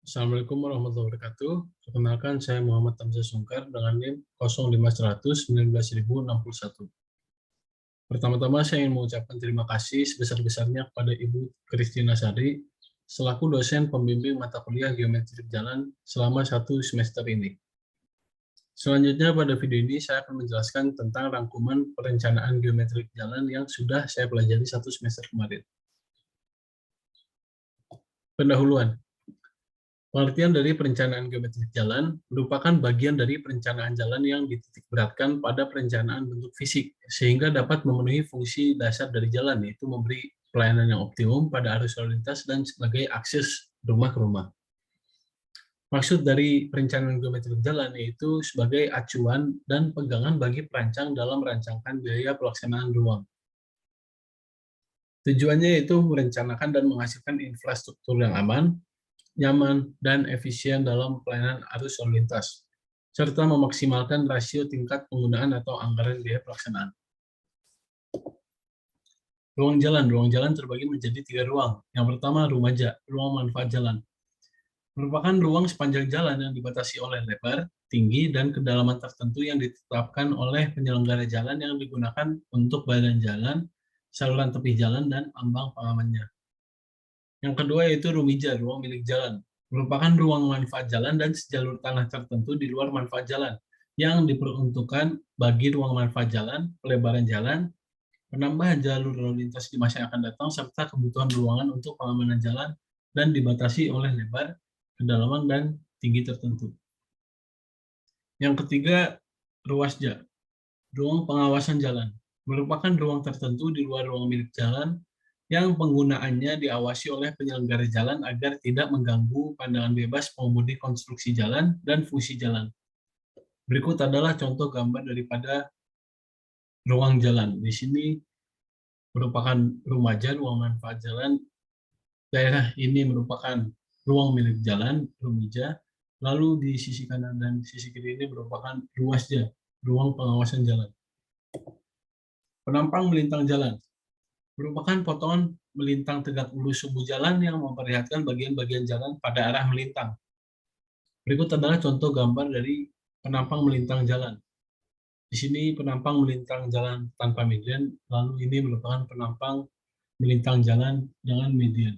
Assalamualaikum warahmatullahi wabarakatuh. Perkenalkan, saya Muhammad Tamzah Sungkar dengan NIM 05100 19061. Pertama-tama saya ingin mengucapkan terima kasih sebesar-besarnya kepada Ibu Kristina Sari selaku dosen pembimbing mata kuliah Geometri Jalan selama 1 semester ini. Selanjutnya pada video ini saya akan menjelaskan tentang rangkuman perencanaan geometri jalan yang sudah saya pelajari 1 semester kemarin. Pendahuluan. Pengertian dari perencanaan geometri jalan merupakan bagian dari perencanaan jalan yang dititikberatkan pada perencanaan bentuk fisik, sehingga dapat memenuhi fungsi dasar dari jalan, yaitu memberi pelayanan yang optimum pada arus lalu lintas dan sebagai akses rumah ke rumah. Maksud dari perencanaan geometri jalan yaitu sebagai acuan dan pegangan bagi perancang dalam merancangkan biaya pelaksanaan ruang. Tujuannya yaitu merencanakan dan menghasilkan infrastruktur yang aman, nyaman, dan efisien dalam pelayanan arus lalu lintas, serta memaksimalkan rasio tingkat penggunaan atau anggaran biaya pelaksanaan. Ruang jalan terbagi menjadi 3 ruang. Yang pertama, rumaja, ruang manfaat jalan. Merupakan ruang sepanjang jalan yang dibatasi oleh lebar, tinggi, dan kedalaman tertentu yang ditetapkan oleh penyelenggara jalan yang digunakan untuk badan jalan, saluran tepi jalan, dan ambang pengamannya. Yang kedua yaitu rumija, ruang milik jalan. Merupakan ruang manfaat jalan dan sejalur tanah tertentu di luar manfaat jalan yang diperuntukkan bagi ruang manfaat jalan, pelebaran jalan, penambahan jalur lalu lintas di masa yang akan datang, serta kebutuhan ruangan untuk pengamanan jalan dan dibatasi oleh lebar, kedalaman, dan tinggi tertentu. Yang ketiga, ruasja, ruang pengawasan jalan. Merupakan ruang tertentu di luar ruang milik jalan yang penggunaannya diawasi oleh penyelenggara jalan agar tidak mengganggu pandangan bebas pengemudi konstruksi jalan dan fungsi jalan. Berikut adalah contoh gambar daripada ruang jalan. Di sini merupakan rumaja, ruang manfaat jalan. Daerah ini merupakan ruang milik jalan, rumija. Lalu di sisi kanan dan sisi kiri ini merupakan ruasja, ruang pengawasan jalan. Penampang melintang jalan merupakan potongan melintang tegak lurus sumbu jalan yang memperlihatkan bagian-bagian jalan pada arah melintang. Berikut adalah contoh gambar dari penampang melintang jalan. Di sini penampang melintang jalan tanpa median, lalu ini merupakan penampang melintang jalan dengan median.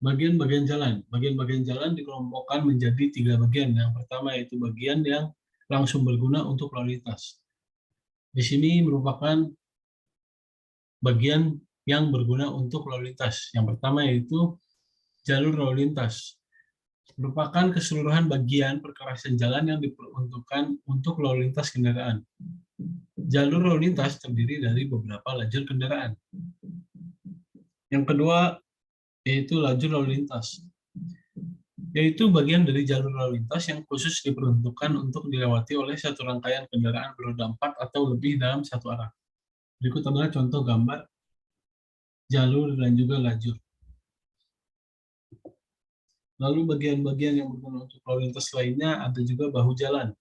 Bagian-bagian jalan. Bagian-bagian jalan dikelompokkan menjadi 3 bagian. Yang pertama yaitu bagian yang langsung berguna untuk lalu lintas. Di sini merupakan bagian yang berguna untuk lalu lintas. Yang pertama yaitu jalur lalu lintas. Merupakan keseluruhan bagian perkerasan jalan yang diperuntukkan untuk lalu lintas kendaraan. Jalur lalu lintas terdiri dari beberapa lajur kendaraan. Yang kedua yaitu lajur lalu lintas, yaitu bagian dari jalur lalu lintas yang khusus diperuntukkan untuk dilewati oleh satu rangkaian kendaraan beroda 4 atau lebih dalam satu arah. Berikut adalah contoh gambar jalur dan juga lajur. Lalu bagian-bagian yang berguna untuk lalu lintas lainnya ada juga bahu jalan.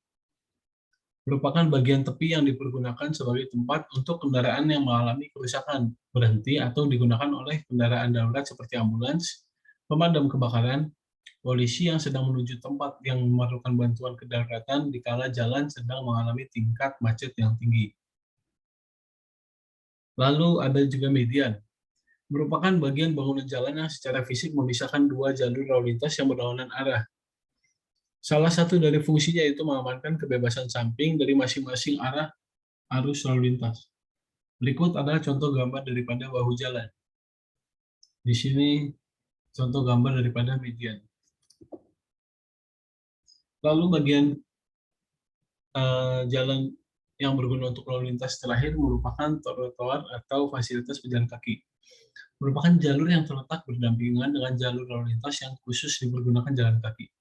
Merupakan bagian tepi yang dipergunakan sebagai tempat untuk kendaraan yang mengalami kerusakan, berhenti atau digunakan oleh kendaraan darurat seperti ambulans, pemadam kebakaran, polisi yang sedang menuju tempat yang memerlukan bantuan kedaruratan dikala jalan sedang mengalami tingkat macet yang tinggi. Lalu ada juga median, merupakan bagian bangunan jalan yang secara fisik memisahkan 2 jalur lalu lintas yang berlawanan arah. Salah satu dari fungsinya yaitu mengamankan kebebasan samping dari masing-masing arah arus lalu lintas. Berikut adalah contoh gambar daripada bahu jalan. Di sini contoh gambar daripada median. Lalu bagian jalan yang berguna untuk lalu lintas terakhir merupakan trotoar atau fasilitas pejalan kaki. Merupakan jalur yang terletak berdampingan dengan jalur lalu lintas yang khusus dipergunakan jalan kaki.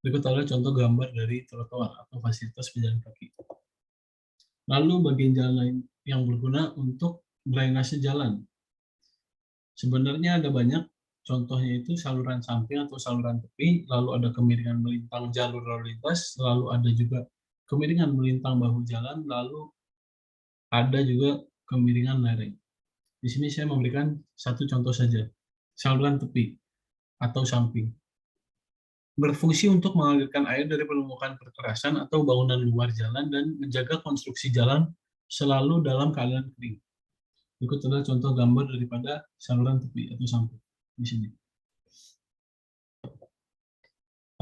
Berikut adalah contoh gambar dari trotoar atau fasilitas pejalan kaki. Lalu bagian jalan lain yang berguna untuk drainase jalan. Sebenarnya ada banyak, contohnya itu saluran samping atau saluran tepi, lalu ada kemiringan melintang jalur lalu lintas, lalu ada juga kemiringan melintang bahu jalan, lalu ada juga kemiringan lereng. Di sini saya memberikan satu contoh saja, saluran tepi. atau samping. Berfungsi untuk mengalirkan air dari permukaan perkerasan atau bangunan luar jalan dan menjaga konstruksi jalan selalu dalam keadaan kering. Berikut adalah contoh gambar daripada saluran tepi atau samping di sini.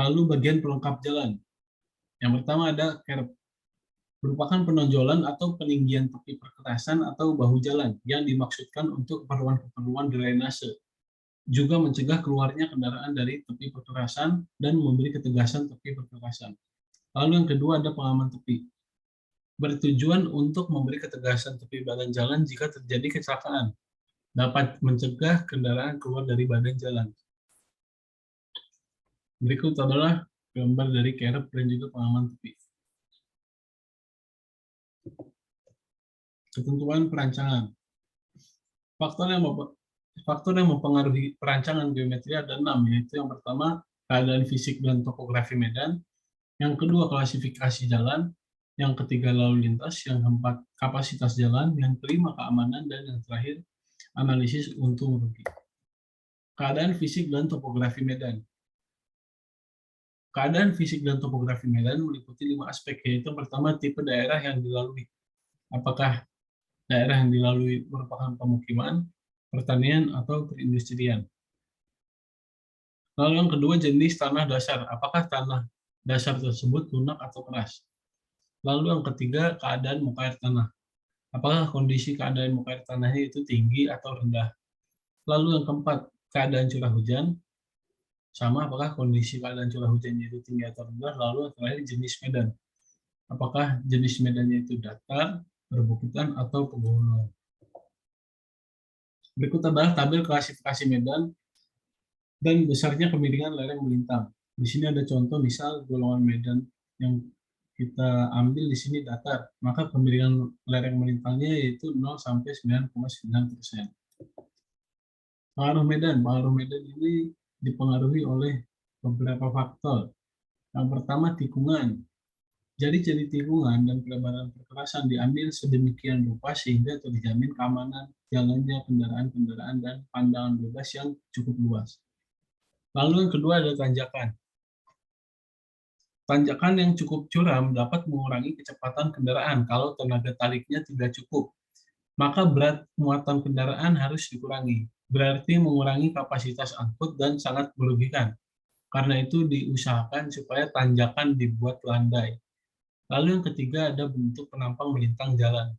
Lalu bagian pelengkap jalan. Yang pertama ada kerb, merupakan penonjolan atau peninggian tepi perkerasan atau bahu jalan yang dimaksudkan untuk keperluan-keperluan drainase. Juga mencegah keluarnya kendaraan dari tepi perkerasan dan memberi ketegasan tepi perkerasan. Lalu yang kedua ada pengaman tepi. Bertujuan untuk memberi ketegasan tepi badan jalan jika terjadi kecelakaan. Dapat mencegah kendaraan keluar dari badan jalan. Berikut adalah gambar dari kerb dan juga pengaman tepi. Ketentuan perancangan. Faktor yang mempengaruhi perancangan geometri ada 6, yaitu yang pertama keadaan fisik dan topografi medan, yang kedua klasifikasi jalan, yang ketiga lalu lintas, yang keempat kapasitas jalan, yang kelima keamanan, dan yang terakhir analisis untung rugi. Keadaan fisik dan topografi medan. Keadaan fisik dan topografi medan meliputi 5 aspek, yaitu pertama tipe daerah yang dilalui. Apakah daerah yang dilalui merupakan pemukiman, pertanian, atau perindustrian. Lalu yang kedua jenis tanah dasar. Apakah tanah dasar tersebut lunak atau keras? Lalu yang ketiga keadaan muka air tanah. Apakah kondisi keadaan muka air tanahnya itu tinggi atau rendah? Lalu yang keempat keadaan curah hujan. Sama apakah kondisi keadaan curah hujannya itu tinggi atau rendah? Lalu yang terakhir jenis medan. Apakah jenis medannya itu datar, perbukitan, atau pegunungan? Berikut adalah tabel klasifikasi medan dan besarnya kemiringan lereng melintang. Di sini ada contoh misal golongan medan yang kita ambil di sini datar, maka kemiringan lereng melintangnya yaitu 0 sampai 9,9%. Pengaruh medan ini dipengaruhi oleh beberapa faktor. Yang pertama tikungan. Jadi tikungan dan pelebaran perkerasan diambil sedemikian rupa sehingga terjamin keamanan jalannya kendaraan-kendaraan dan pandangan bebas yang cukup luas. Lalu yang kedua ada tanjakan. Tanjakan yang cukup curam dapat mengurangi kecepatan kendaraan kalau tenaga tariknya tidak cukup. Maka berat muatan kendaraan harus dikurangi. Berarti mengurangi kapasitas angkut dan sangat merugikan. Karena itu diusahakan supaya tanjakan dibuat landai. Lalu yang ketiga ada bentuk penampang melintang jalan.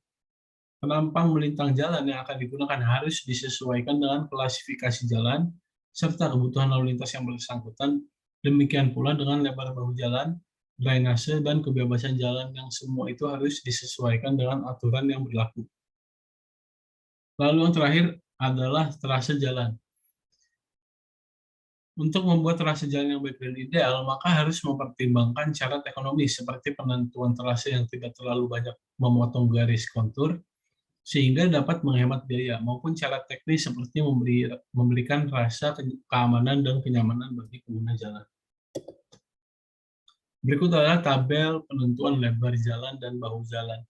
Penampang melintang jalan yang akan digunakan harus disesuaikan dengan klasifikasi jalan serta kebutuhan lalu lintas yang bersangkutan. Demikian pula dengan lebar bahu jalan, drainase, dan kebebasan jalan yang semua itu harus disesuaikan dengan aturan yang berlaku. Lalu yang terakhir adalah trase jalan. Untuk membuat trase jalan yang baik dan ideal, maka harus mempertimbangkan syarat ekonomis seperti penentuan trase yang tidak terlalu banyak memotong garis kontur, sehingga dapat menghemat biaya, maupun syarat teknis seperti memberikan rasa keamanan dan kenyamanan bagi pengguna jalan. Berikut adalah tabel penentuan lebar jalan dan bahu jalan.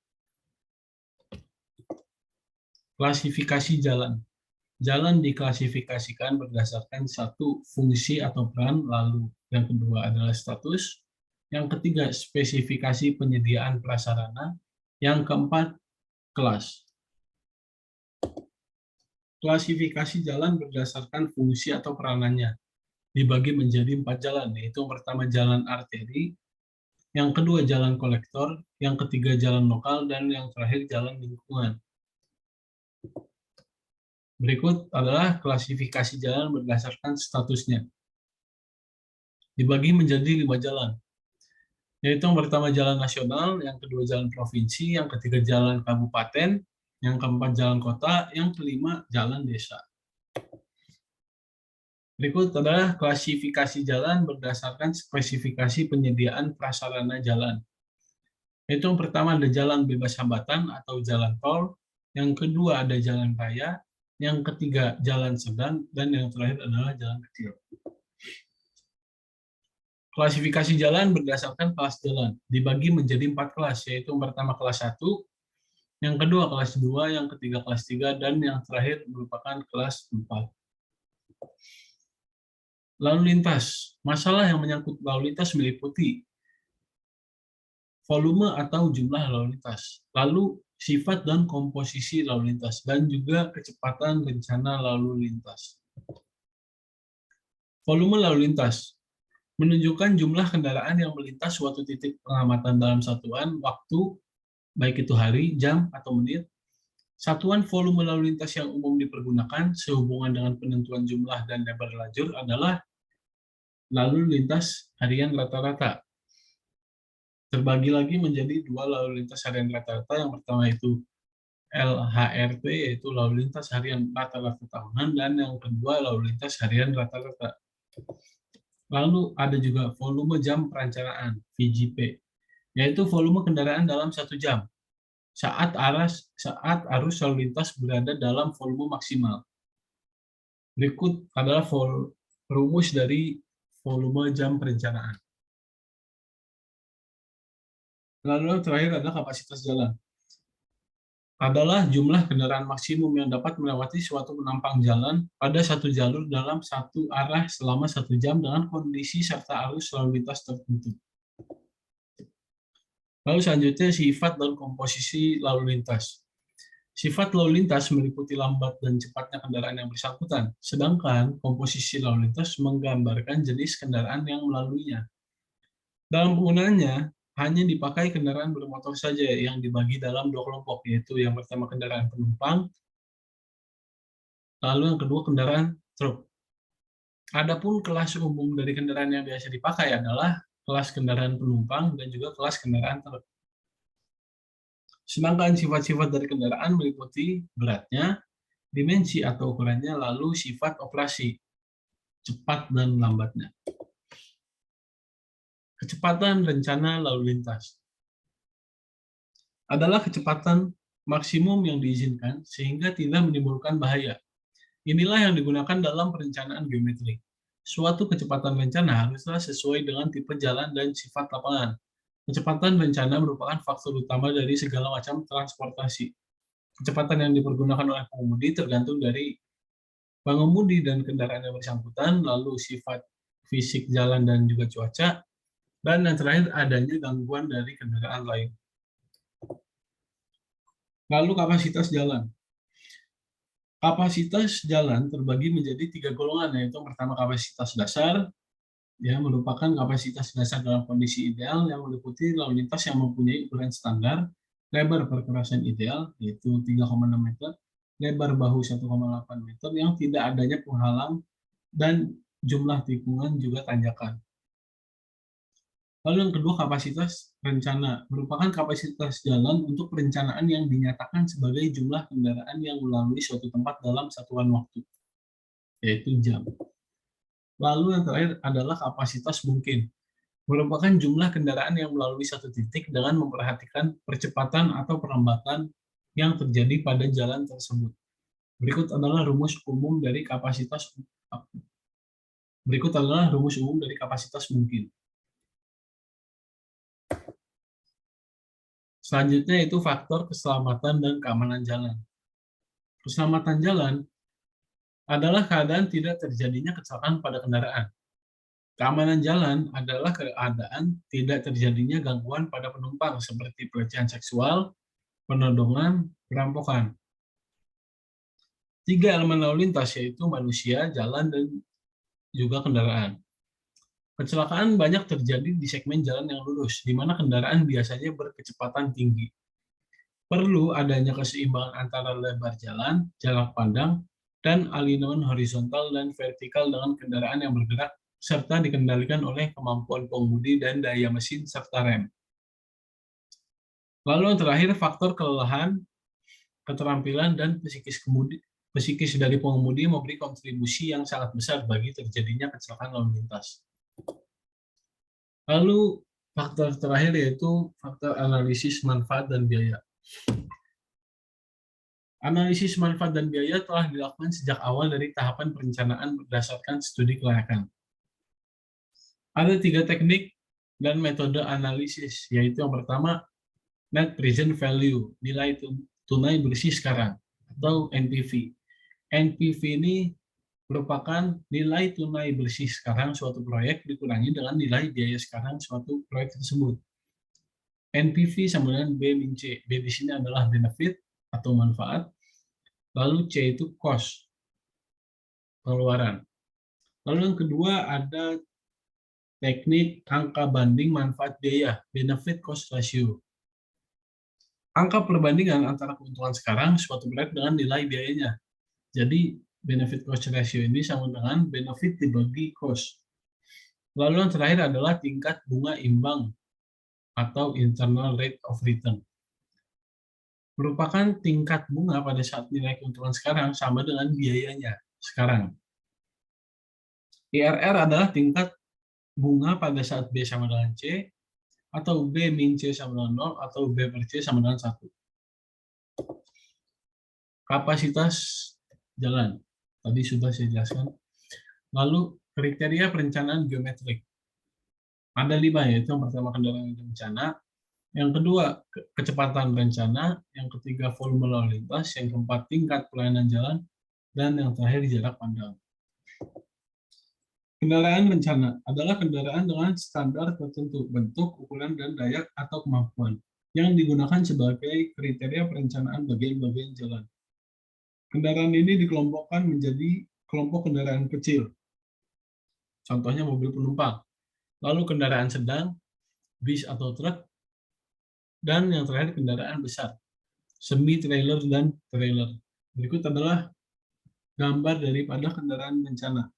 Klasifikasi jalan. Jalan diklasifikasikan berdasarkan satu, fungsi atau peran, lalu yang kedua adalah status, yang ketiga spesifikasi penyediaan prasarana, yang keempat kelas. Klasifikasi jalan berdasarkan fungsi atau peranannya. Dibagi menjadi 4 jalan, yaitu yang pertama jalan arteri, yang kedua jalan kolektor, yang ketiga jalan lokal, dan yang terakhir jalan lingkungan. Berikut adalah klasifikasi jalan berdasarkan statusnya. Dibagi menjadi 5 jalan, yaitu yang pertama jalan nasional, yang kedua jalan provinsi, yang ketiga jalan kabupaten, yang keempat jalan kota, yang kelima jalan desa. Berikut adalah klasifikasi jalan berdasarkan spesifikasi penyediaan prasarana jalan. Yaitu yang pertama ada jalan bebas hambatan atau jalan tol, yang kedua ada jalan raya, yang ketiga jalan sedang, dan yang terakhir adalah jalan kecil. Klasifikasi jalan berdasarkan kelas jalan, dibagi menjadi 4 kelas, yaitu yang pertama kelas 1, yang kedua kelas 2, yang ketiga kelas 3, dan yang terakhir merupakan kelas 4. Lalu lintas. Masalah yang menyangkut lalu lintas meliputi volume atau jumlah lalu lintas, lalu sifat dan komposisi lalu lintas, dan juga kecepatan rencana lalu lintas. Volume lalu lintas menunjukkan jumlah kendaraan yang melintas suatu titik pengamatan dalam satuan waktu, baik itu hari, jam, atau menit. Satuan volume lalu lintas yang umum dipergunakan sehubungan dengan penentuan jumlah dan lebar lajur adalah lalu lintas harian rata-rata. Terbagi lagi menjadi dua lalu lintas harian rata-rata. Yang pertama itu LHRT, yaitu lalu lintas harian rata-rata tahunan, dan yang kedua lalu lintas harian rata-rata. Lalu ada juga volume jam perencanaan, VJP, yaitu volume kendaraan dalam 1 jam saat arus lalu lintas berada dalam volume maksimal. Berikut adalah rumus dari volume jam perencanaan. Lalu yang terakhir adalah kapasitas jalan. Adalah jumlah kendaraan maksimum yang dapat melewati suatu penampang jalan pada satu jalur dalam satu arah selama 1 jam dengan kondisi serta arus lalu lintas tertentu. Lalu selanjutnya sifat dan komposisi lalu lintas. Sifat lalu lintas meliputi lambat dan cepatnya kendaraan yang bersangkutan, sedangkan komposisi lalu lintas menggambarkan jenis kendaraan yang melaluinya. Dalam penggunaannya, hanya dipakai kendaraan bermotor saja yang dibagi dalam 2 kelompok, yaitu yang pertama kendaraan penumpang, lalu yang kedua kendaraan truk. Adapun kelas umum dari kendaraan yang biasa dipakai adalah kelas kendaraan penumpang dan juga kelas kendaraan truk. Sedangkan sifat-sifat dari kendaraan meliputi beratnya, dimensi atau ukurannya, lalu sifat operasi, cepat dan lambatnya. Kecepatan rencana lalu lintas adalah kecepatan maksimum yang diizinkan sehingga tidak menimbulkan bahaya. Inilah yang digunakan dalam perencanaan geometri. Suatu kecepatan rencana haruslah sesuai dengan tipe jalan dan sifat lapangan. Kecepatan rencana merupakan faktor utama dari segala macam transportasi. Kecepatan yang dipergunakan oleh pengemudi tergantung dari pengemudi dan kendaraan yang bersangkutan, lalu sifat fisik jalan dan juga cuaca, dan yang terakhir adanya gangguan dari kendaraan lain. Lalu kapasitas jalan. Kapasitas jalan terbagi menjadi 3 golongan, yaitu pertama kapasitas dasar, yang merupakan kapasitas dasar dalam kondisi ideal yang meliputi lalu lintas yang mempunyai ukuran standar, lebar perkerasan ideal, yaitu 3,6 meter, lebar bahu 1,8 meter yang tidak adanya penghalang, dan jumlah tikungan juga tanjakan. Lalu yang kedua kapasitas rencana, merupakan kapasitas jalan untuk perencanaan yang dinyatakan sebagai jumlah kendaraan yang melalui suatu tempat dalam satuan waktu, yaitu jam. Lalu yang terakhir adalah kapasitas mungkin, merupakan jumlah kendaraan yang melalui satu titik dengan memperhatikan percepatan atau perlambatan yang terjadi pada jalan tersebut. Berikut adalah rumus umum dari kapasitas mungkin. Selanjutnya itu faktor keselamatan dan keamanan jalan. Keselamatan jalan adalah keadaan tidak terjadinya kecelakaan pada kendaraan. Keamanan jalan adalah keadaan tidak terjadinya gangguan pada penumpang seperti pelecehan seksual, penodongan, perampokan. 3 elemen lalu lintas yaitu manusia, jalan, dan juga kendaraan. Kecelakaan banyak terjadi di segmen jalan yang lurus, di mana kendaraan biasanya berkecepatan tinggi. Perlu adanya keseimbangan antara lebar jalan, jarak pandang, dan aliran horizontal dan vertikal dengan kendaraan yang bergerak, serta dikendalikan oleh kemampuan pengemudi dan daya mesin serta rem. Lalu yang terakhir, faktor kelelahan, keterampilan, dan psikis dari pengemudi memberi kontribusi yang sangat besar bagi terjadinya kecelakaan lalu lintas. Lalu faktor terakhir yaitu faktor analisis manfaat dan biaya. Analisis manfaat dan biaya telah dilakukan sejak awal dari tahapan perencanaan berdasarkan studi kelayakan. Ada 3 teknik dan metode analisis, yaitu yang pertama, Net Present Value, nilai tunai bersih sekarang, atau NPV. NPV ini merupakan nilai tunai bersih sekarang suatu proyek dikurangi dengan nilai biaya sekarang suatu proyek tersebut. NPV sama dengan B min C. B di sini adalah benefit atau manfaat, lalu C itu cost, pengeluaran. Lalu yang kedua ada teknik angka banding manfaat biaya, benefit cost ratio. Angka perbandingan antara keuntungan sekarang suatu proyek dengan nilai biayanya. Jadi benefit cost ratio ini sama dengan benefit dibagi cost. Lalu yang terakhir adalah tingkat bunga imbang atau internal rate of return. Merupakan tingkat bunga pada saat nilai keuntungan sekarang sama dengan biayanya sekarang. IRR adalah tingkat bunga pada saat B sama dengan C, atau B min C sama dengan 0, atau B per C sama dengan 1. Kapasitas jalan, tadi sudah saya jelaskan. Lalu kriteria perencanaan geometrik. Ada 5, yaitu yang pertama kendaraan rencana, yang kedua kecepatan rencana, yang ketiga volume lalu lintas, yang keempat tingkat pelayanan jalan, dan yang terakhir jarak pandang. Kendaraan rencana adalah kendaraan dengan standar tertentu, bentuk, ukuran, dan daya atau kemampuan, yang digunakan sebagai kriteria perencanaan bagian-bagian jalan. Kendaraan ini dikelompokkan menjadi kelompok kendaraan kecil, contohnya mobil penumpang, lalu kendaraan sedang, bis atau truk, dan yang terakhir kendaraan besar, semi-trailer dan trailer. Berikut adalah gambar daripada kendaraan rencana.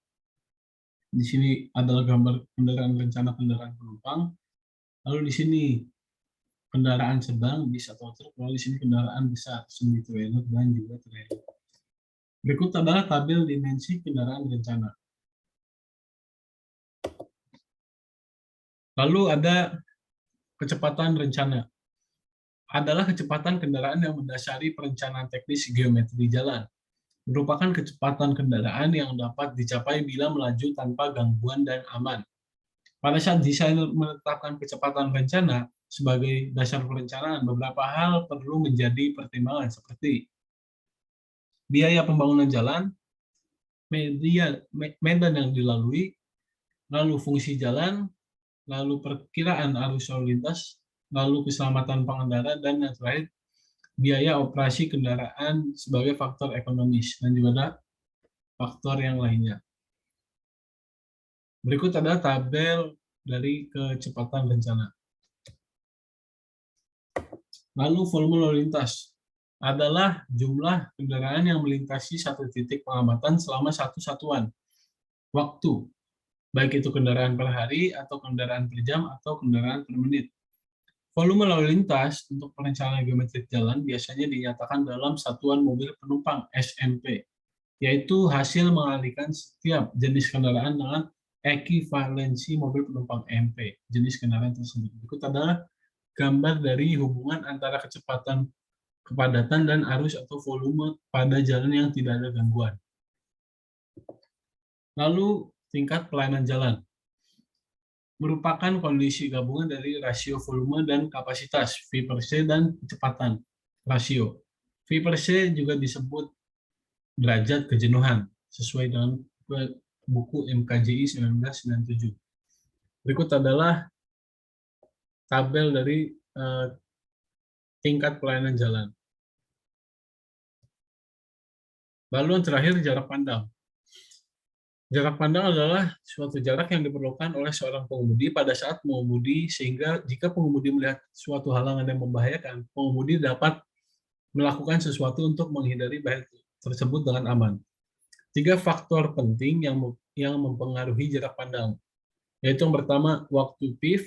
Di sini adalah gambar kendaraan rencana kendaraan penumpang. Lalu di sini kendaraan sedang, bis atau truk. Lalu di sini kendaraan besar, semi trailer dan juga trailer. Berikut adalah tabel dimensi kendaraan rencana. Lalu ada kecepatan rencana. Adalah kecepatan kendaraan yang mendasari perencanaan teknis geometri jalan. Merupakan kecepatan kendaraan yang dapat dicapai bila melaju tanpa gangguan dan aman. Pada saat desainer menetapkan kecepatan rencana sebagai dasar perencanaan, beberapa hal perlu menjadi pertimbangan seperti biaya pembangunan jalan, medan yang dilalui, lalu fungsi jalan, lalu perkiraan arus lalu lintas, lalu keselamatan pengendara, dan yang terakhir biaya operasi kendaraan sebagai faktor ekonomis, dan juga ada faktor yang lainnya. Berikut adalah tabel dari kecepatan rencana. Lalu volume lalu lintas adalah jumlah kendaraan yang melintasi satu titik pengamatan selama satu satuan waktu, baik itu kendaraan per hari, atau kendaraan per jam, atau kendaraan per menit. Volume lalu lintas untuk perencanaan geometrik jalan biasanya dinyatakan dalam satuan mobil penumpang SMP, yaitu hasil mengalihkan setiap jenis kendaraan dengan ekivalensi mobil penumpang MP, jenis kendaraan tersebut. Berikut adalah gambar dari hubungan antara kecepatan, kepadatan, dan arus atau volume pada jalan yang tidak ada gangguan. Lalu tingkat pelayanan jalan merupakan kondisi gabungan dari rasio volume dan kapasitas, V per C, dan kecepatan rasio. V per C juga disebut derajat kejenuhan, sesuai dengan buku MKJI 1997. Berikut adalah tabel dari tingkat pelayanan jalan. Lalu yang terakhir, jarak pandang. Jarak pandang adalah suatu jarak yang diperlukan oleh seorang pengemudi pada saat mengemudi, sehingga jika pengemudi melihat suatu halangan yang membahayakan, pengemudi dapat melakukan sesuatu untuk menghindari bahaya tersebut dengan aman. 3 faktor penting yang mempengaruhi jarak pandang, yaitu yang pertama waktu PIV,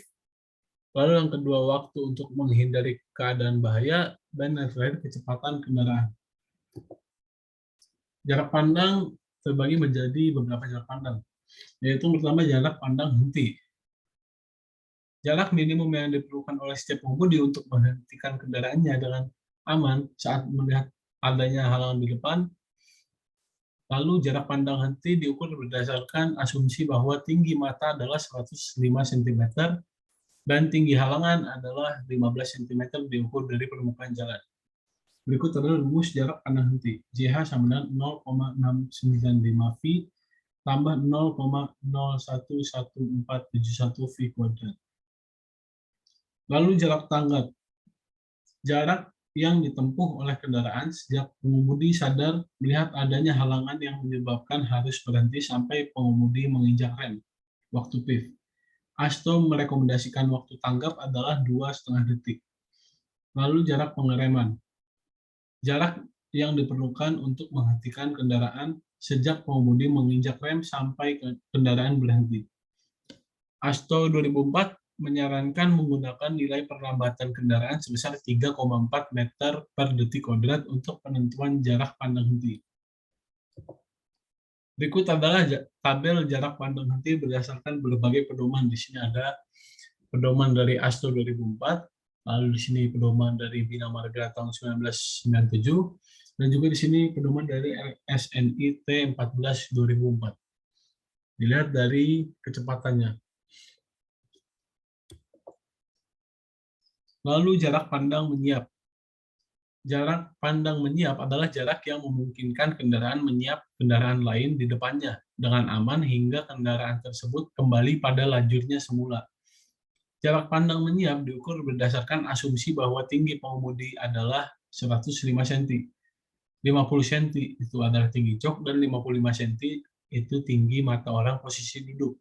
lalu yang kedua waktu untuk menghindari keadaan bahaya, dan yang terakhir kecepatan kendaraan. Jarak pandang terbagi menjadi beberapa jarak pandang, yaitu pertama jarak pandang henti. Jarak minimum yang diperlukan oleh setiap pengemudi untuk menghentikan kendaraannya dengan aman saat melihat adanya halangan di depan. Lalu jarak pandang henti diukur berdasarkan asumsi bahwa tinggi mata adalah 105 cm dan tinggi halangan adalah 15 cm diukur dari permukaan jalan. Berikut adalah rumus jarak pandang henti. JH sama dengan 0,695 V tambah 0,011471 V kuadrat. Lalu jarak tanggap. Jarak yang ditempuh oleh kendaraan sejak pengemudi sadar melihat adanya halangan yang menyebabkan harus berhenti sampai pengemudi menginjak rem. Waktu PIV. ASTO merekomendasikan waktu tanggap adalah 2,5 detik. Lalu jarak pengereman. Jarak yang diperlukan untuk menghentikan kendaraan sejak pengemudi menginjak rem sampai kendaraan berhenti. ASTO 2004 menyarankan menggunakan nilai perlambatan kendaraan sebesar 3,4 meter per detik kuadrat untuk penentuan jarak pandang henti. Berikut adalah tabel jarak pandang henti berdasarkan berbagai pedoman. Di sini ada pedoman dari ASTO 2004, lalu di sini pedoman dari Bina Marga tahun 1997, dan juga di sini pedoman dari SNI T14 2004. Dilihat dari kecepatannya. Lalu jarak pandang menyiap. Jarak pandang menyiap adalah jarak yang memungkinkan kendaraan menyiap kendaraan lain di depannya dengan aman hingga kendaraan tersebut kembali pada lajurnya semula. Jarak pandang menyiap diukur berdasarkan asumsi bahwa tinggi pengemudi adalah 105 cm. 50 cm itu adalah tinggi jok dan 55 cm itu tinggi mata orang posisi duduk.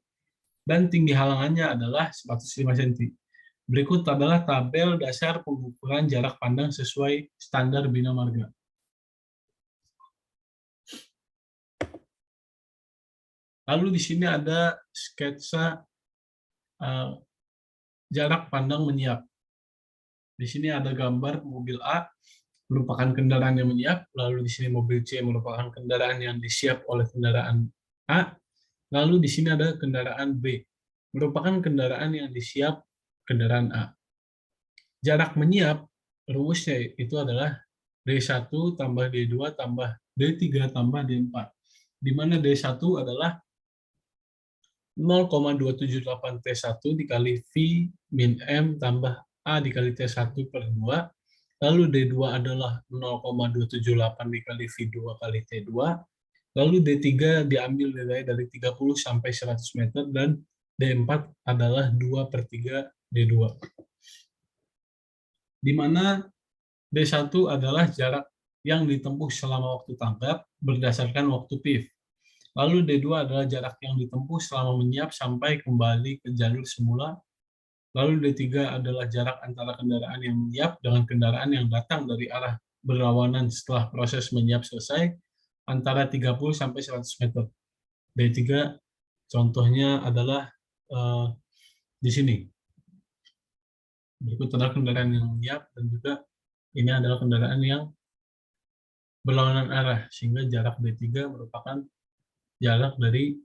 Dan tinggi halangannya adalah 105 cm. Berikut adalah tabel dasar pengukuran jarak pandang sesuai standar Bina Marga. Lalu di sini ada sketsa jarak pandang menyiap. Di sini ada gambar mobil A merupakan kendaraan yang menyiap, lalu di sini mobil C merupakan kendaraan yang disiap oleh kendaraan A, lalu di sini ada kendaraan B merupakan kendaraan yang disiap kendaraan A. Jarak menyiap, rumusnya itu adalah D1 tambah D2 tambah D3 tambah D4. Di mana D1 adalah 0,278 T1 dikali V min M tambah A dikali T1 per 2. Lalu D2 adalah 0,278 dikali V2 kali T2. Lalu D3 diambil nilai dari 30 sampai 100 meter dan D4 adalah 2 per 3 D2. Di mana D1 adalah jarak yang ditempuh selama waktu tanggap berdasarkan waktu PIV. Lalu D2 adalah jarak yang ditempuh selama menyiap sampai kembali ke jalur semula. Lalu D3 adalah jarak antara kendaraan yang menyiap dengan kendaraan yang datang dari arah berlawanan setelah proses menyiap selesai antara 30 sampai 100 meter. D3 contohnya adalah di sini. Berikut adalah kendaraan yang menyiap dan juga ini adalah kendaraan yang berlawanan arah, sehingga jarak D3 merupakan jarak dari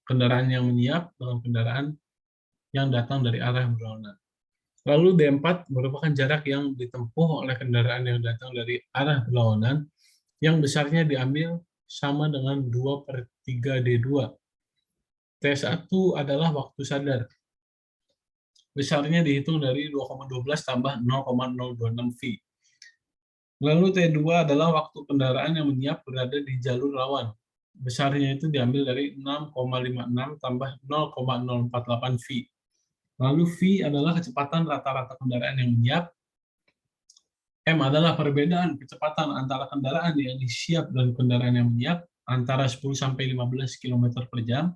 kendaraan yang menyiap dengan kendaraan yang datang dari arah berlawanan. Lalu D4 merupakan jarak yang ditempuh oleh kendaraan yang datang dari arah berlawanan yang besarnya diambil sama dengan 2 per 3 D2. T1 adalah waktu sadar. Besarnya dihitung dari 2,12 tambah 0,026 V. Lalu T2 adalah waktu kendaraan yang menyiap berada di jalur lawan. Besarnya itu diambil dari 6,56 tambah 0,048 V. Lalu V adalah kecepatan rata-rata kendaraan yang menyiap. M adalah perbedaan kecepatan antara kendaraan yang disiap dan kendaraan yang menyiap antara 10 sampai 15 km per jam.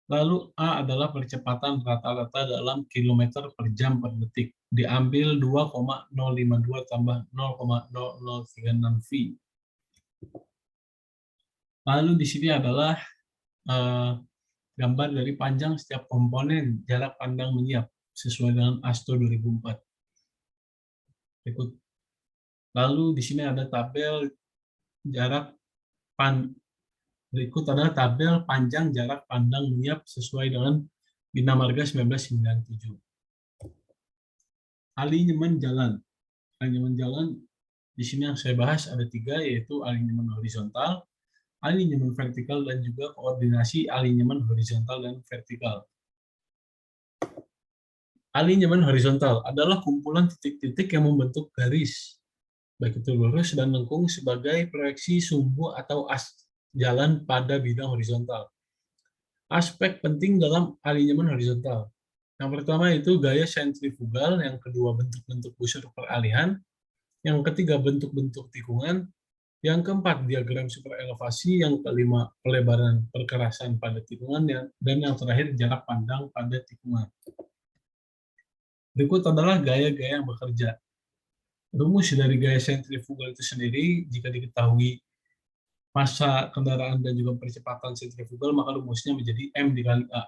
Lalu A adalah percepatan rata-rata dalam kilometer per jam per detik. Diambil 2,052 tambah 0,0036 V. Lalu di sini adalah gambar dari panjang setiap komponen jarak pandang menyiap sesuai dengan ASTO 2004. Berikut. Lalu di sini ada tabel jarak berikut adalah tabel panjang jarak pandang menyiap sesuai dengan Bina Marga 1997. Alinyemen jalan. Alinyemen jalan di sini yang saya bahas ada 3, yaitu alinyemen horizontal, alinyemen vertikal, dan juga koordinasi alinyemen horizontal dan vertikal. Alinyemen horizontal adalah kumpulan titik-titik yang membentuk garis, baik itu lurus dan lengkung sebagai proyeksi sumbu atau as. jalan pada bidang horizontal. Aspek penting dalam alinyemen horizontal. Yang pertama itu gaya sentrifugal, yang kedua bentuk-bentuk busur peralihan, yang ketiga bentuk-bentuk tikungan, yang keempat diagram superelevasi, yang kelima pelebaran perkerasan pada tikungan, dan yang terakhir jarak pandang pada tikungan. Berikut adalah gaya-gaya yang bekerja. Rumus dari gaya sentrifugal itu sendiri, jika diketahui massa kendaraan dan juga percepatan sentrifugal, maka rumusnya menjadi M dikali A.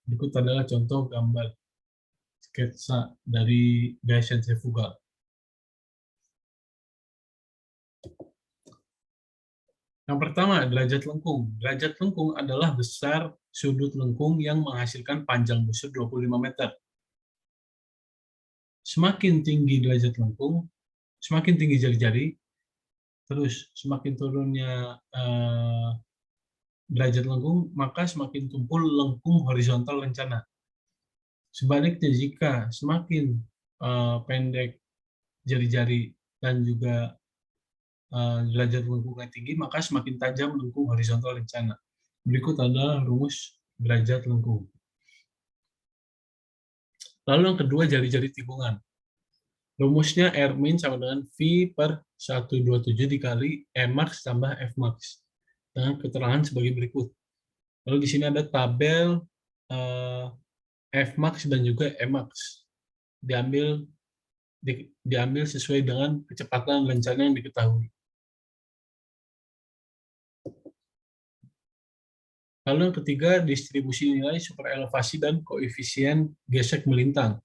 Berikut adalah contoh gambar sketsa dari gaya sentrifugal. Yang pertama, derajat lengkung. Derajat lengkung adalah besar sudut lengkung yang menghasilkan panjang busur 25 meter. Semakin tinggi derajat lengkung, semakin tinggi jari-jari, terus semakin turunnya derajat lengkung, maka semakin tumpul lengkung horizontal rencana. Sebaliknya, jika semakin pendek jari-jari dan juga derajat lengkungnya tinggi, maka semakin tajam lengkung horizontal rencana. Berikut adalah rumus derajat lengkung. Lalu yang kedua, jari-jari tikungan. Rumusnya R min sama dengan V per 127 dikali Emax tambah Fmax. Dengan keterangan sebagai berikut. Lalu di sini ada tabel Fmax dan juga Emax. Diambil sesuai dengan kecepatan rencana yang diketahui. Lalu yang ketiga, distribusi nilai superelevasi dan koefisien gesek melintang.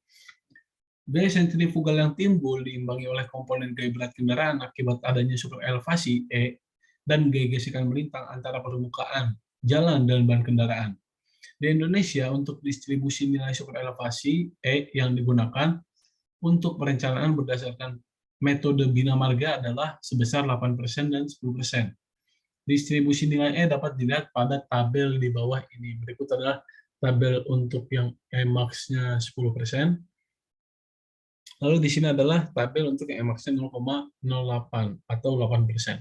Gaya sentrifugal yang timbul diimbangi oleh komponen gaya berat kendaraan akibat adanya superelevasi E dan gaya gesekan melintang antara permukaan jalan dan ban kendaraan. Di Indonesia, untuk distribusi nilai superelevasi E yang digunakan untuk perencanaan berdasarkan metode bina marga adalah sebesar 8% dan 10%. Distribusi nilai E dapat dilihat pada tabel di bawah ini. Berikut adalah tabel untuk yang Emax-nya 10%. Lalu di sini adalah tabel untuk yang Emax-nya 0,08 atau 8%.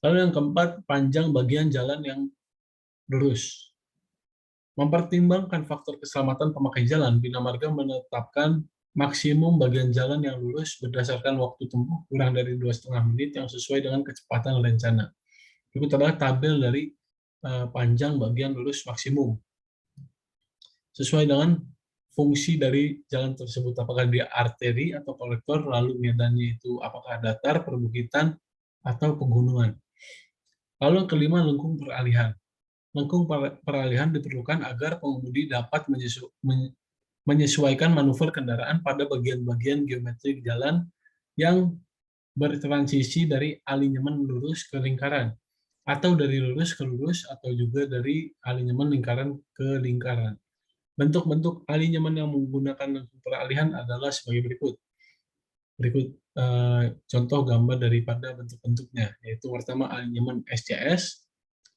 Lalu yang keempat, panjang bagian jalan yang lurus. Mempertimbangkan faktor keselamatan pemakai jalan, Bina Marga menetapkan maksimum bagian jalan yang lurus berdasarkan waktu tempuh kurang dari 2,5 menit yang sesuai dengan kecepatan rencana. Berikut adalah tabel dari panjang bagian lurus maksimum. Sesuai dengan fungsi dari jalan tersebut, apakah dia arteri atau kolektor, lalu medannya itu apakah datar, perbukitan, atau pegunungan. Lalu yang kelima, lengkung peralihan. Lengkung peralihan diperlukan agar pengemudi dapat menyesuaikan manuver kendaraan pada bagian-bagian geometrik jalan yang bertransisi dari alinyemen lurus ke lingkaran, atau dari lurus ke lurus, atau juga dari alinyemen lingkaran ke lingkaran. Bentuk-bentuk alinyemen yang menggunakan lengkung peralihan adalah sebagai berikut. Berikut contoh gambar daripada bentuk-bentuknya, yaitu pertama alinyemen SCS,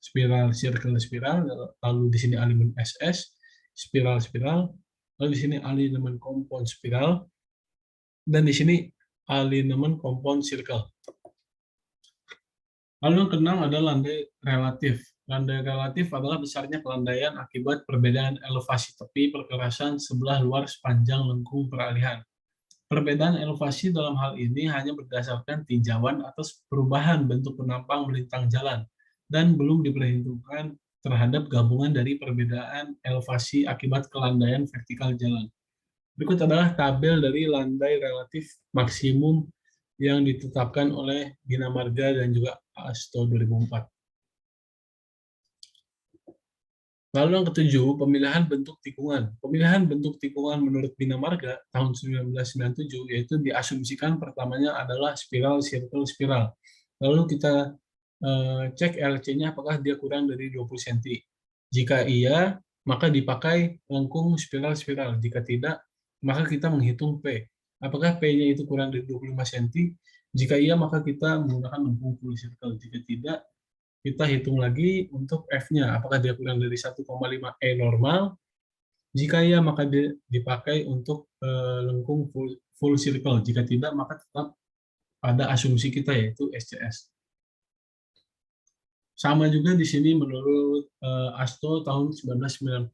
spiral, circle, spiral, lalu di sini alinyemen SS, spiral, spiral, lalu di sini alinyemen kompon spiral, dan di sini alinyemen kompon circle. Lalu yang keenam adalah landai relatif. Landai relatif adalah besarnya kelandaian akibat perbedaan elevasi tepi perkerasan sebelah luar sepanjang lengkung peralihan. Perbedaan elevasi dalam hal ini hanya berdasarkan tinjauan atas perubahan bentuk penampang melintang jalan dan belum diperhitungkan terhadap gabungan dari perbedaan elevasi akibat kelandaian vertikal jalan. Berikut adalah tabel dari landai relatif maksimum yang ditetapkan oleh Bina Marga dan juga ASTO 2004. Lalu yang ketujuh, pemilihan bentuk tikungan. Pemilihan bentuk tikungan menurut Bina Marga tahun 1997 yaitu diasumsikan pertamanya adalah spiral, circle, spiral. Lalu kita cek LC-nya apakah dia kurang dari 20 cm. Jika iya, maka dipakai lengkung spiral-spiral. Jika tidak, maka kita menghitung P. Apakah P-nya itu kurang dari 25 cm? Jika iya, maka kita menggunakan lengkung full circle. Jika tidak, kita hitung lagi untuk F-nya, apakah dia kurang dari 1,5 E normal. Jika iya, maka dia dipakai untuk lengkung full circle. Jika tidak, maka tetap pada asumsi kita, yaitu SCS. Sama juga di sini menurut Asto tahun 1990,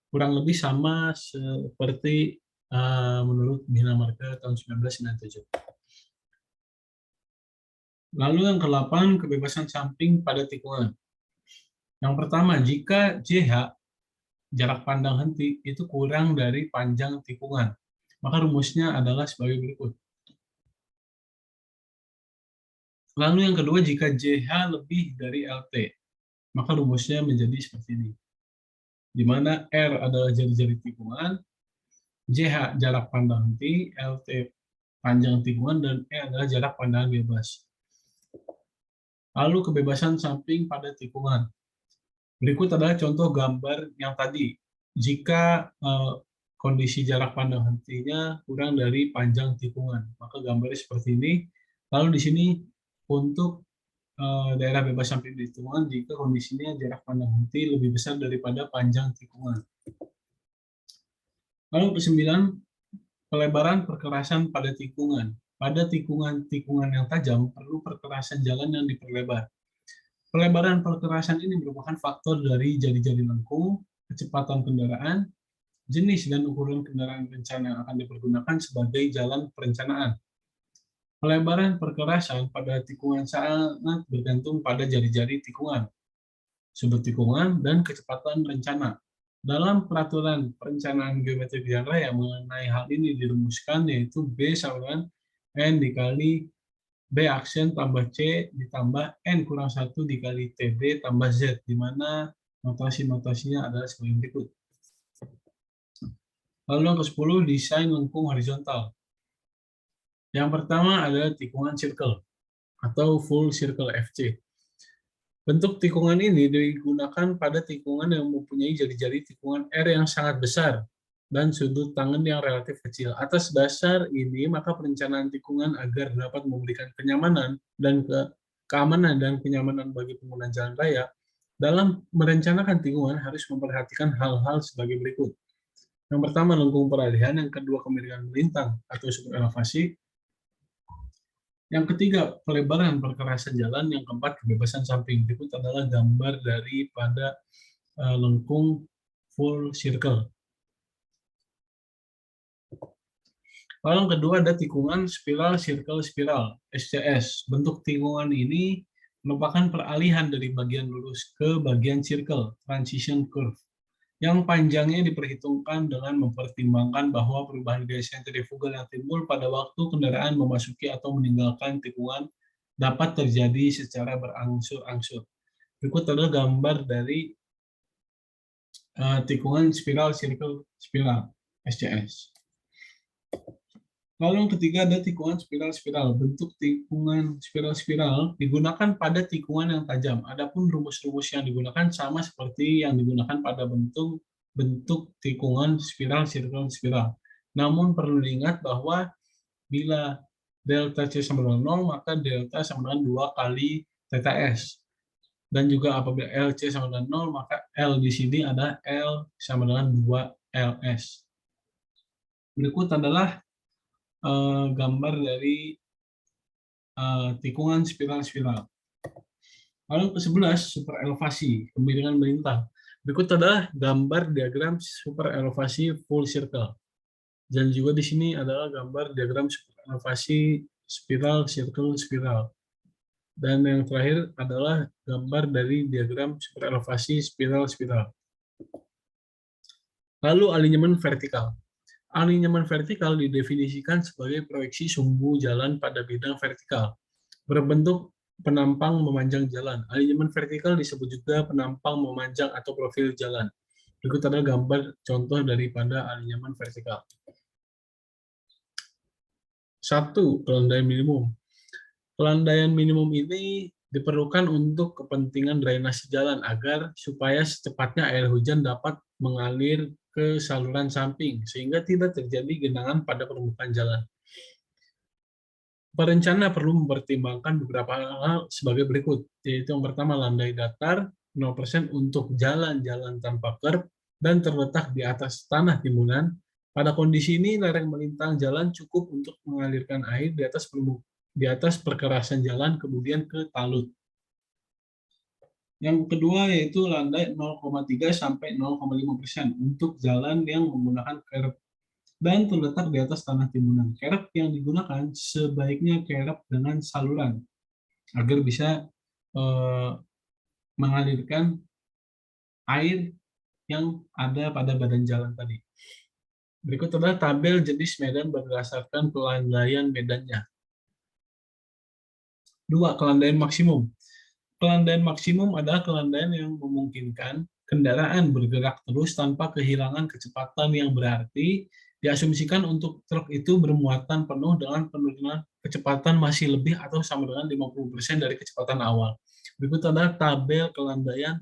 kurang lebih sama seperti menurut Bina Marga tahun 1997. Lalu yang ke-8, kebebasan samping pada tikungan. Yang pertama, jika JH, jarak pandang henti, itu kurang dari panjang tikungan, maka rumusnya adalah sebagai berikut. Lalu yang kedua, jika JH lebih dari LT, maka rumusnya menjadi seperti ini. Di mana R adalah jari-jari tikungan, JH jarak pandang henti, LT panjang tikungan, dan E adalah jarak pandangan bebas. Lalu kebebasan samping pada tikungan. Berikut adalah contoh gambar yang tadi. Jika kondisi jarak pandang hentinya kurang dari panjang tikungan, maka gambarnya seperti ini. Lalu di sini untuk daerah bebas samping di tikungan jika kondisinya jarak pandang henti lebih besar daripada panjang tikungan. Lalu ke-9, pelebaran perkerasan pada tikungan. Pada tikungan-tikungan yang tajam perlu perkerasan jalan yang diperlebar. Pelebaran perkerasan ini merupakan faktor dari jari-jari lengkung, kecepatan kendaraan, jenis dan ukuran kendaraan rencana yang akan dipergunakan sebagai jalan perencanaan. Pelebaran perkerasan pada tikungan sangat bergantung pada jari-jari tikungan, sudut tikungan, dan kecepatan rencana. Dalam peraturan perencanaan geometri jalan raya mengenai hal ini dirumuskan, yaitu B sama dengan N dikali B aksen tambah C ditambah N kurang 1 dikali TB tambah Z, di mana notasi-notasinya adalah sebagai berikut. Lalu yang ke-10, desain lengkung horizontal. Yang pertama adalah tikungan circle atau full circle FC. Bentuk tikungan ini digunakan pada tikungan yang mempunyai jari-jari tikungan R yang sangat besar dan sudut tangan yang relatif kecil. Atas dasar ini, maka perencanaan tikungan agar dapat memberikan kenyamanan dan keamanan dan kenyamanan bagi pengguna jalan raya, dalam merencanakan tikungan harus memperhatikan hal-hal sebagai berikut. Yang pertama, lengkung peralihan. Yang kedua, kemiringan melintang atau superelevasi. Yang ketiga, pelebaran perkerasan jalan. Yang keempat, kebebasan samping. Berikut adalah gambar daripada lengkung full circle. Lalu yang kedua ada tikungan spiral circle spiral, SCS. Bentuk tikungan ini merupakan peralihan dari bagian lurus ke bagian circle, transition curve, yang panjangnya diperhitungkan dengan mempertimbangkan bahwa perubahan gaya sentrifugal yang timbul pada waktu kendaraan memasuki atau meninggalkan tikungan dapat terjadi secara berangsur-angsur. Berikut adalah gambar dari tikungan spiral circle spiral, SCS. Lalu yang ketiga ada tikungan spiral-spiral. Bentuk tikungan spiral-spiral digunakan pada tikungan yang tajam. Adapun rumus-rumus yang digunakan sama seperti yang digunakan pada bentuk tikungan spiral, circle, spiral. Namun perlu diingat bahwa bila delta C sama dengan 0, maka delta sama dengan 2 kali theta S. Dan juga apabila LC sama dengan 0, maka L di sini ada L sama dengan 2 LS. Berikut adalah gambar dari tikungan spiral-spiral. Lalu ke-11, superelevasi, kemiringan melintang. Berikut adalah gambar diagram superelevasi full circle. Dan juga di sini adalah gambar diagram superelevasi spiral, circle, spiral. Dan yang terakhir adalah gambar dari diagram superelevasi spiral, spiral. Lalu alinyemen vertikal. Alinyemen vertikal didefinisikan sebagai proyeksi sumbu jalan pada bidang vertikal, berbentuk penampang memanjang jalan. Alinyemen vertikal disebut juga penampang memanjang atau profil jalan. Berikut adalah gambar contoh daripada alinyemen vertikal. 1. Pelandaian minimum. Pelandaian minimum ini diperlukan untuk kepentingan drainase jalan agar supaya secepatnya air hujan dapat mengalir ke saluran samping, sehingga tidak terjadi genangan pada permukaan jalan. Perencana perlu mempertimbangkan beberapa hal sebagai berikut, yaitu yang pertama, landai datar 0% untuk jalan-jalan tanpa kerb dan terletak di atas tanah timbunan. Pada kondisi ini, lereng melintang jalan cukup untuk mengalirkan air di atas perkerasan jalan, kemudian ke talut. Yang kedua yaitu landai 0,3 sampai 0,5% untuk jalan yang menggunakan kerb dan terletak di atas tanah timbunan. Kerb yang digunakan sebaiknya kerb dengan saluran agar bisa eh, mengalirkan air yang ada pada badan jalan tadi. Berikut adalah tabel jenis medan berdasarkan pelandaian medannya. 2. Kelandaian maksimum. Kelandaian maksimum adalah kelandaian yang memungkinkan kendaraan bergerak terus tanpa kehilangan kecepatan yang berarti diasumsikan untuk truk itu bermuatan penuh dengan penurunan kecepatan masih lebih atau sama dengan 50% dari kecepatan awal. Berikut adalah tabel kelandaian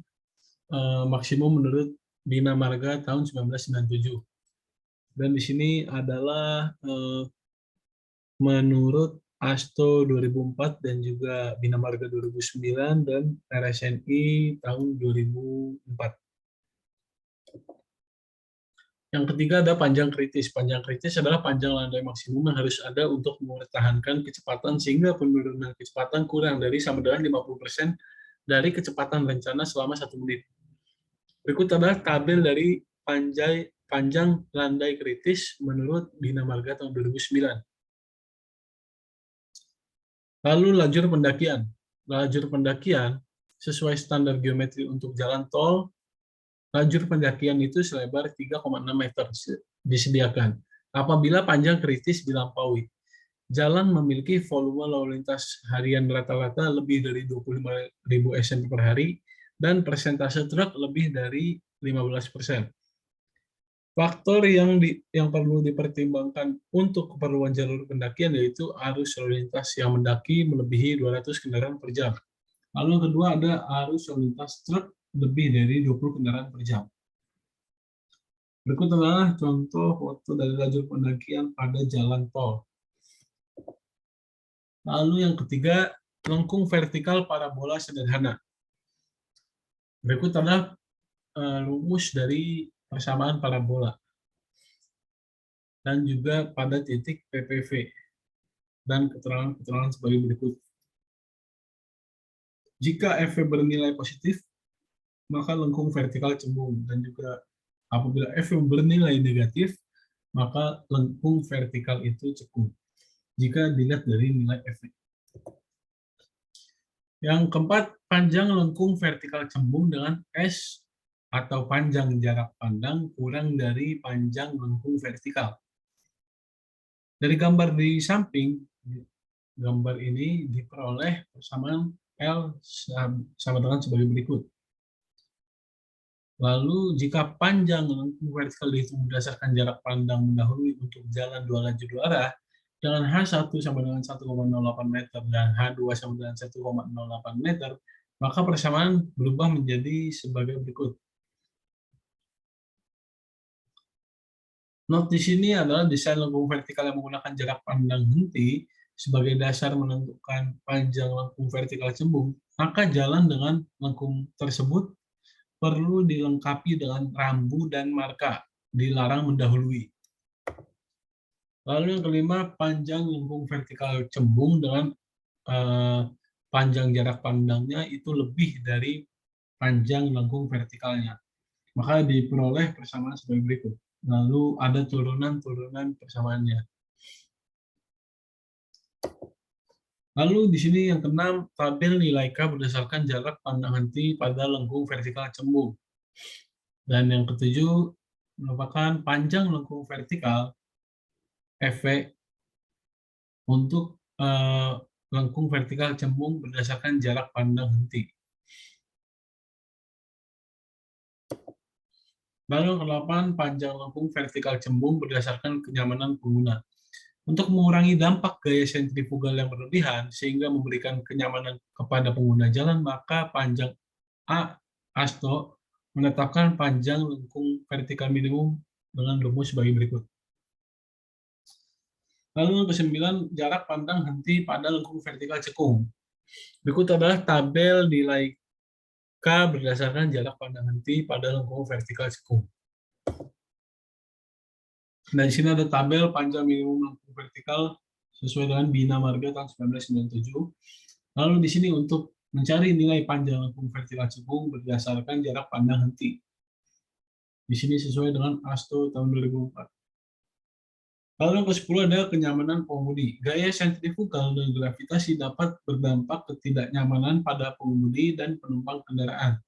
maksimum menurut Bina Marga tahun 1997. Dan di sini adalah menurut ASTO 2004 dan juga Bina Marga 2009 dan RSNI tahun 2004. Yang ketiga ada panjang kritis. Panjang kritis adalah panjang landai maksimum yang harus ada untuk mempertahankan kecepatan sehingga penurunan kecepatan kurang dari sama dengan 50% dari kecepatan rencana selama 1 menit. Berikut adalah tabel dari panjang landai kritis menurut Bina Marga tahun 2009. Lalu lajur pendakian. Lajur pendakian sesuai standar geometri untuk jalan tol, lajur pendakian itu selebar 3,6 meter disediakan. Apabila panjang kritis dilampaui, jalan memiliki volume lalu lintas harian rata-rata lebih dari 25.000 SMP per hari dan persentase truk lebih dari 15%. Faktor yang perlu dipertimbangkan untuk keperluan jalur pendakian yaitu arus lalu lintas yang mendaki melebihi 200 kendaraan per jam. Lalu yang kedua ada arus lalu lintas truk lebih dari 20 kendaraan per jam. Berikut adalah contoh foto dari lajur pendakian pada jalan tol. Lalu yang ketiga, lengkung vertikal parabola sederhana. Berikut adalah rumus dari persamaan parabola dan juga pada titik PPV dan keterangan sebagai berikut. Jika F bernilai positif, maka lengkung vertikal cembung, dan juga apabila F bernilai negatif, maka lengkung vertikal itu cekung. Jika dilihat dari nilai F. Yang keempat, panjang lengkung vertikal cembung dengan S atau panjang jarak pandang kurang dari panjang lengkung vertikal. Dari gambar di samping, gambar ini diperoleh persamaan L sama dengan sebagai berikut. Lalu, jika panjang lengkung vertikal dihitung berdasarkan jarak pandang mendahului untuk jalan dua lajur dua arah, dengan H1 sama dengan 1,08 meter dan H2 sama dengan 1,08 meter, maka persamaan berubah menjadi sebagai berikut. Not di sini adalah desain lengkung vertikal yang menggunakan jarak pandang henti sebagai dasar menentukan panjang lengkung vertikal cembung, maka jalan dengan lengkung tersebut perlu dilengkapi dengan rambu dan marka, dilarang mendahului. Lalu yang kelima, panjang lengkung vertikal cembung dengan panjang jarak pandangnya itu lebih dari panjang lengkung vertikalnya. Maka diperoleh persamaan sebagai berikut. Lalu ada turunan-turunan persamaannya. Lalu di sini yang keenam, tabel nilai K berdasarkan jarak pandang henti pada lengkung vertikal cembung. Dan yang ketujuh merupakan panjang lengkung vertikal FV untuk lengkung vertikal cembung berdasarkan jarak pandang henti. Lalu yang ke-8, panjang lengkung vertikal cembung berdasarkan kenyamanan pengguna. Untuk mengurangi dampak gaya sentrifugal yang berlebihan sehingga memberikan kenyamanan kepada pengguna jalan, maka panjang A ASTO menetapkan panjang lengkung vertikal minimum dengan rumus sebagai berikut. Lalu yang ke-9, jarak pandang henti pada lengkung vertikal cekung. Berikut adalah tabel nilai K berdasarkan jarak pandang henti pada lengkung vertikal cekung. Nah, di sini ada tabel panjang minimum lengkung vertikal sesuai dengan Bina Marga tahun 1997. Lalu di sini untuk Mencari nilai panjang lengkung vertikal cekung berdasarkan jarak pandang henti. Di sini sesuai dengan ASTO tahun 2004. Lalu yang ke-10 ada kenyamanan pengemudi. Gaya sentrifugal dan gravitasi dapat berdampak ketidaknyamanan pada pengemudi dan penumpang kendaraan.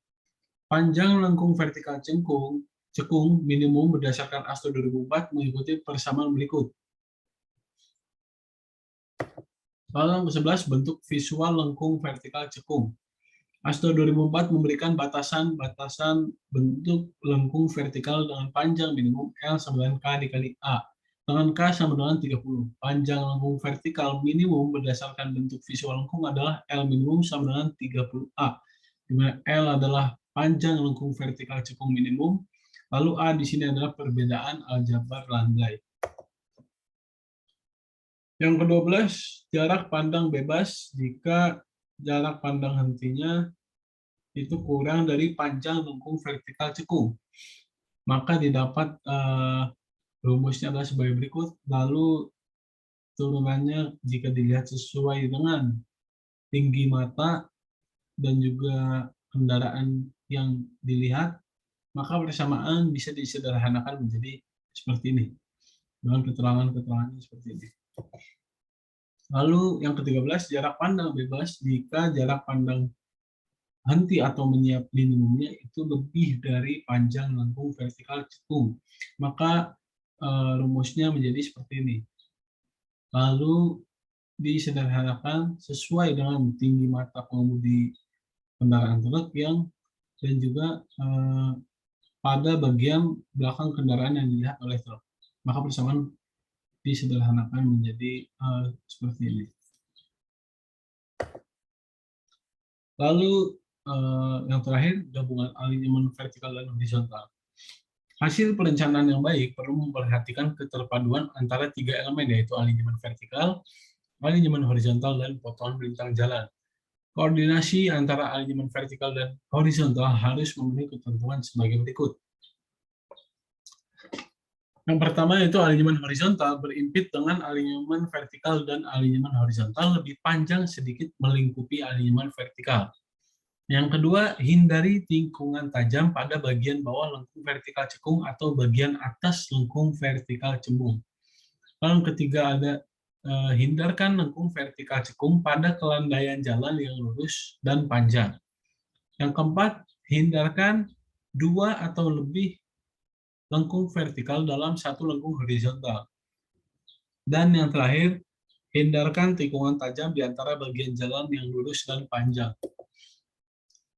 Panjang lengkung vertikal cekung minimum berdasarkan ASTO 2004 mengikuti persamaan berikut. Lalu yang ke-11 bentuk visual lengkung vertikal cekung. ASTO 2004 memberikan batasan bentuk lengkung vertikal dengan panjang minimum L sama dengan K dikali A, dengan K sama dengan 30. Panjang lengkung vertikal minimum berdasarkan bentuk visual lengkung adalah L minimum sama dengan 30A, di mana L adalah panjang lengkung vertikal cekung minimum, lalu A di sini adalah perbedaan aljabar landai. Yang ke-12, jarak pandang bebas jika jarak pandang hentinya itu kurang dari panjang lengkung vertikal cekung. Maka didapat rumusnya adalah sebagai berikut. Lalu turunannya jika dilihat sesuai dengan tinggi mata dan juga kendaraan yang dilihat, maka persamaan bisa disederhanakan menjadi seperti ini. Dengan keterangan-keterangan seperti ini. Lalu yang ke-13, jarak pandang bebas jika jarak pandang henti atau menyiap minimumnya itu lebih dari panjang lengkung vertikal cekung. Maka rumusnya menjadi seperti ini. Lalu disederhanakan sesuai dengan tinggi mata pengemudi kendaraan truk dan juga pada bagian belakang kendaraan yang dilihat oleh truk. Maka persamaan disederhanakan menjadi seperti ini. Lalu yang terakhir, gabungan alignment vertikal dan horizontal. Hasil perencanaan yang baik perlu memperhatikan keterpaduan antara tiga elemen, yaitu alignment vertikal, alignment horizontal, dan potongan bentang jalan. Koordinasi antara alignment vertikal dan horizontal harus memenuhi ketentuan sebagai berikut. Yang pertama yaitu alignment horizontal berimpit dengan alignment vertikal dan alignment horizontal lebih panjang sedikit melingkupi alignment vertikal. Yang kedua, hindari tikungan tajam pada bagian bawah lengkung vertikal cekung atau bagian atas lengkung vertikal cembung. Lalu yang ketiga ada hindarkan lengkung vertikal cekung pada kelandaian jalan yang lurus dan panjang. Yang keempat, hindarkan dua atau lebih lengkung vertikal dalam satu lengkung horizontal. Dan yang terakhir, hindarkan tikungan tajam di antara bagian jalan yang lurus dan panjang.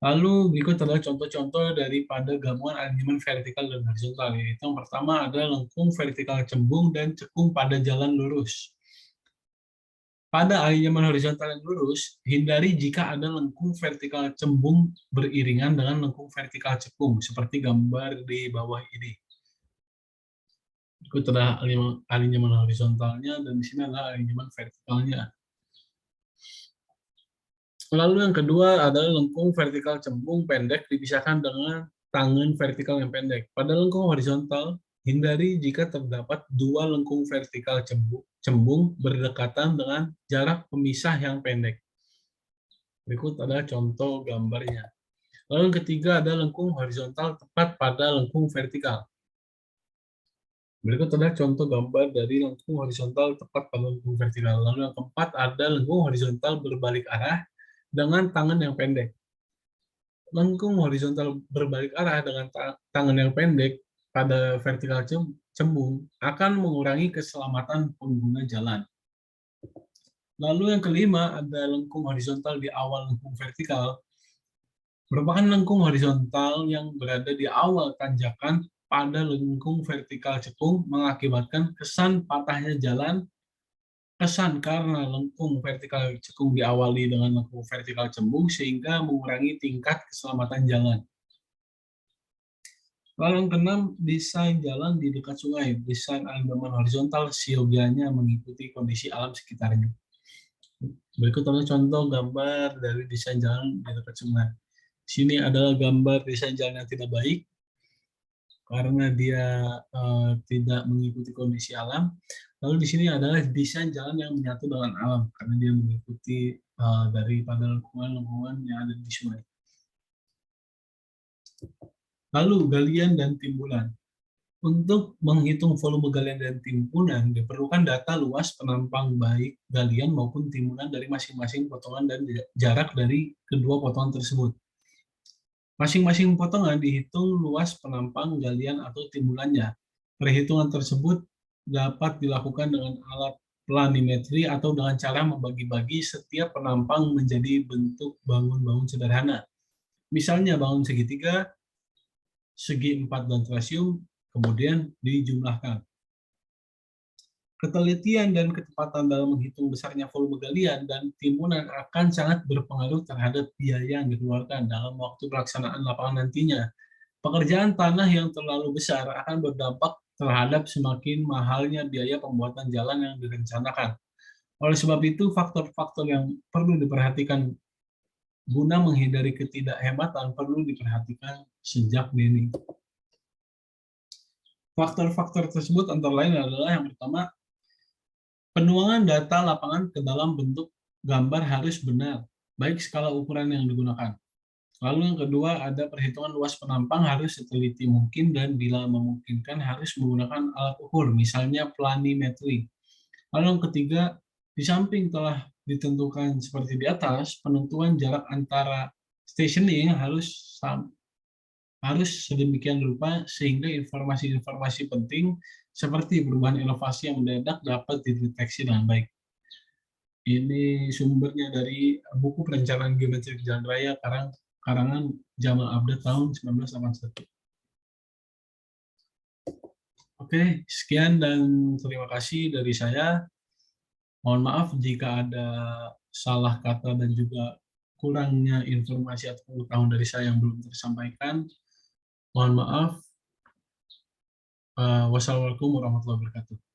Lalu berikut adalah contoh-contoh daripada gabungan alignment vertikal dan horizontal. Yaitu yang pertama ada lengkung vertikal cembung dan cekung pada jalan lurus. Pada alignment horizontal yang lurus, hindari jika ada lengkung vertikal cembung beriringan dengan lengkung vertikal cekung, seperti gambar di bawah ini. Itu adalah alignment horizontalnya, dan di sini adalah alignment vertikalnya. Lalu yang kedua adalah lengkung vertikal cembung pendek dipisahkan dengan tangan vertikal yang pendek. Pada lengkung horizontal, hindari jika terdapat dua lengkung vertikal cembung berdekatan dengan jarak pemisah yang pendek. Berikut adalah contoh gambarnya. Lalu yang ketiga ada lengkung horizontal tepat pada lengkung vertikal. Berikut adalah contoh gambar dari lengkung horizontal tepat pada lengkung vertikal. Lalu yang keempat ada lengkung horizontal berbalik arah dengan tangan yang pendek. Lengkung horizontal berbalik arah dengan tangan yang pendek pada vertikal cembung akan mengurangi keselamatan pengguna jalan. Lalu yang kelima ada lengkung horizontal di awal lengkung vertikal. Merupakan lengkung horizontal yang berada di awal tanjakan pada lengkung vertikal cekung mengakibatkan kesan patahnya jalan. Kesan karena lengkung vertikal cekung diawali dengan lengkung vertikal cembung sehingga mengurangi tingkat keselamatan jalan. Lalu yang keenam, desain jalan di dekat sungai. Desain alignment horizontal siogianya mengikuti kondisi alam sekitarnya. Berikut adalah contoh gambar dari desain jalan di dekat sungai. Sini adalah gambar desain jalan yang tidak baik karena dia tidak mengikuti kondisi alam. Lalu di sini adalah desain jalan yang menyatu dengan alam, karena dia mengikuti daripada lingkungan-lingkungan yang ada di sungai. Lalu galian dan timbunan. Untuk menghitung volume galian dan timbunan, diperlukan data luas penampang baik galian maupun timbunan dari masing-masing potongan dan jarak dari kedua potongan tersebut. Masing-masing potongan dihitung luas penampang galian atau timbulannya. Perhitungan tersebut dapat dilakukan dengan alat planimetri atau dengan cara membagi-bagi setiap penampang menjadi bentuk bangun-bangun sederhana. Misalnya bangun segitiga, segi 4 dan trasium, kemudian dijumlahkan. Ketelitian dan ketepatan dalam menghitung besarnya volume galian dan timbunan akan sangat berpengaruh terhadap biaya yang dikeluarkan dalam waktu pelaksanaan lapangan nantinya. Pekerjaan tanah yang terlalu besar akan berdampak terhadap semakin mahalnya biaya pembuatan jalan yang direncanakan. Oleh sebab itu, faktor-faktor yang perlu diperhatikan guna menghindari ketidakhematan perlu diperhatikan sejak dini. Faktor-faktor tersebut antara lain adalah yang pertama, penuangan data lapangan ke dalam bentuk gambar harus benar, baik skala ukuran yang digunakan. Lalu yang kedua, ada perhitungan luas penampang harus seteliti mungkin dan bila memungkinkan harus menggunakan alat ukur, misalnya planimetri. Lalu yang ketiga, di samping telah ditentukan seperti di atas, penentuan jarak antara stationing harus sedemikian rupa sehingga informasi-informasi penting seperti perubahan elevasi yang mendadak dapat dideteksi dengan baik. Ini sumbernya dari buku Perencanaan Geometri Jalan Raya karangan Jamal Abdel tahun 1981. Oke, sekian dan terima kasih dari saya. Mohon maaf jika ada salah kata dan juga kurangnya informasi atau pengetahuan dari saya yang belum tersampaikan. Mohon maaf. Wassalamualaikum warahmatullahi wabarakatuh.